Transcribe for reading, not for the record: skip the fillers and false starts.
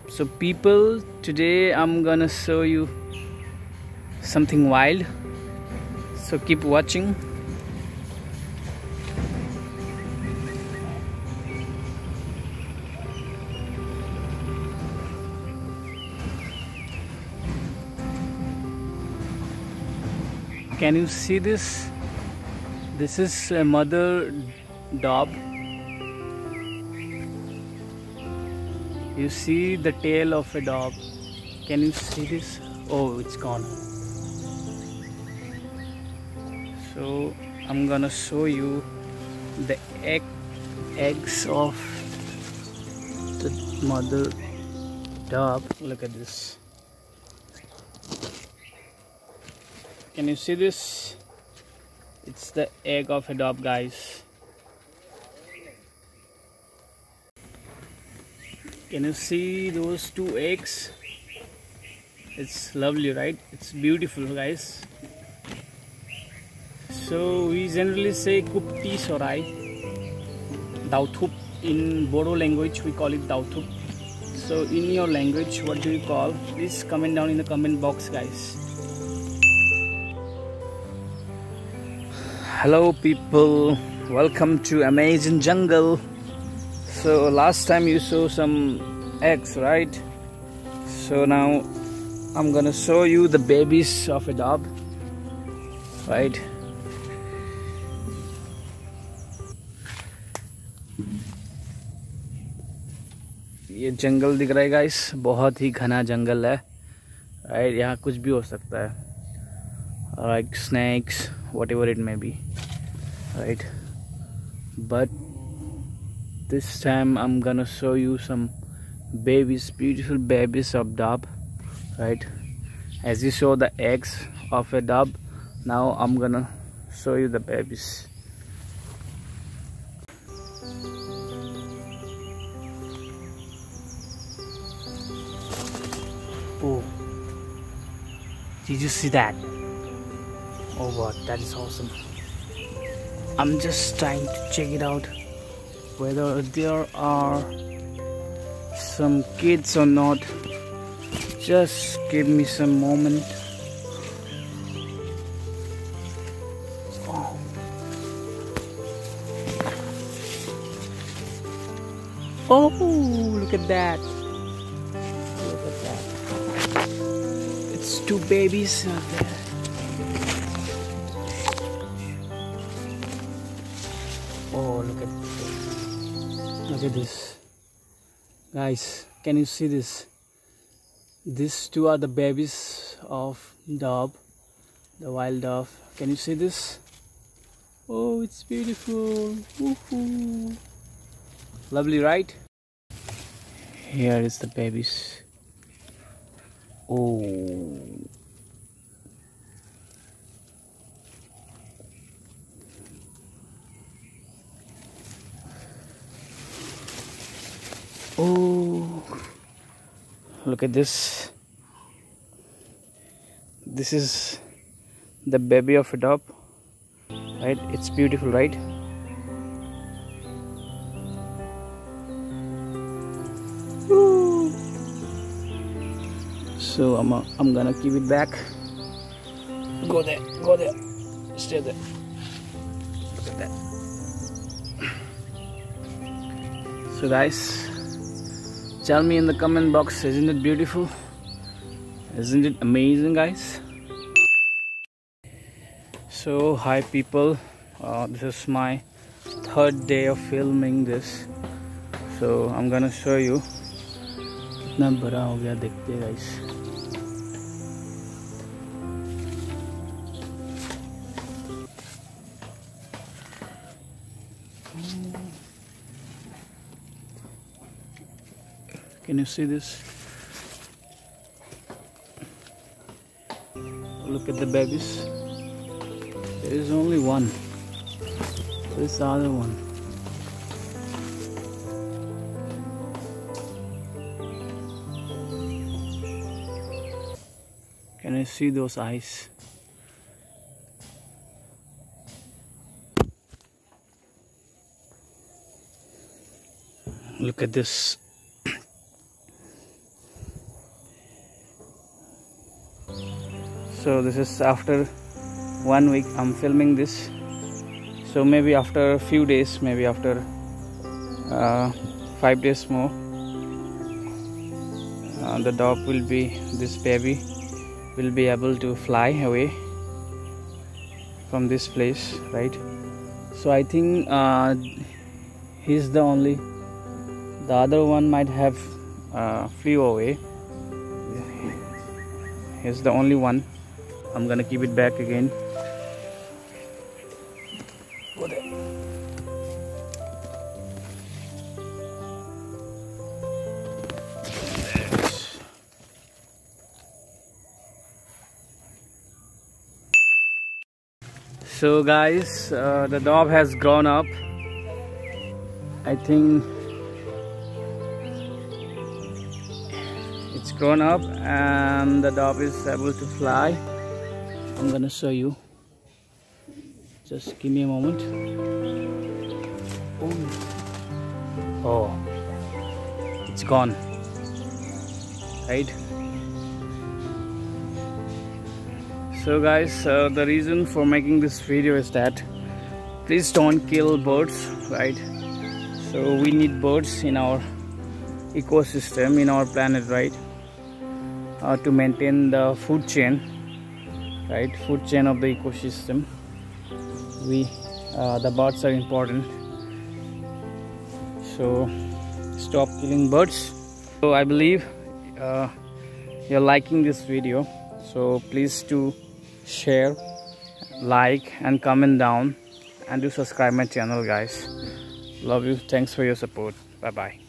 So people, today I'm gonna show you something wild, so keep watching. Can you see this? This is a mother dove. You see the tail of a dog. Can you see this? Oh, it's gone. So I'm gonna show you the eggs of the mother dove. Look at this. Can you see this? It's the egg of a dove, guys. Can you see those two eggs? It's lovely, right? It's beautiful, guys. So we generally say kupti sorai, dauthup. In Bodo language we call it dauthup. So in your language, what do you call? Please comment down in the comment box, guys. Hello people, welcome to amazing jungle. So last time you saw some eggs, right? So now I'm gonna show you the babies of a dove, right? ये जंगल दिख रहा है guys, बहुत ही घना जंगल है, right? यहाँ कुछ भी हो सकता है, like snakes, whatever it may be, right? But this time I'm gonna show you some babies, beautiful babies of dove, right? As you saw the eggs of a dove, now I'm gonna show you the babies. Oh, did you see that? Oh god, that is awesome. I'm just trying to check it out, whether there are some kids or not. Just give me some moment. Oh. Oh, look at that. Look at that. It's two babies out there. Oh, look at this, guys. Can you see this? These two are the babies of dove, the wild dove. Can you see this? Oh, it's beautiful. Woohoo! Lovely, right? Here is the babies. Oh. Oh, look at this. This is the baby of a dove, right? It's beautiful, right? Woo. So I'm gonna keep it back. Go there, stay there. Look at that. So guys, tell me in the comment box, isn't it beautiful? Isn't it amazing, guys? So hi people, this is my third day of filming this. So I'm gonna show you. कितना बड़ा हो गया देखते हैं guys. Can you see this? Look at the babies. There is only one. Where is the other one? Can I see those eyes? Look at this. So this is after 1 week I'm filming this. So maybe after a few days, maybe after 5 days more, the dog will be, this baby will be able to fly away from this place, right? So I think he's the only, the other one might have flew away. He's the only one. I'm gonna keep it back again. Go there. So guys, the dog has grown up. I think it's grown up and the dog is able to fly. I'm gonna show you. Just give me a moment. Oh, it's gone. Right? So guys, the reason for making this video is that please don't kill birds, right? So we need birds in our ecosystem, in our planet, right? To maintain the food chain, right? Food chain of the ecosystem. The birds are important. So stop killing birds. So I believe you're liking this video. So please do share, like and comment down, and do subscribe my channel, guys. Love you. Thanks for your support. Bye bye.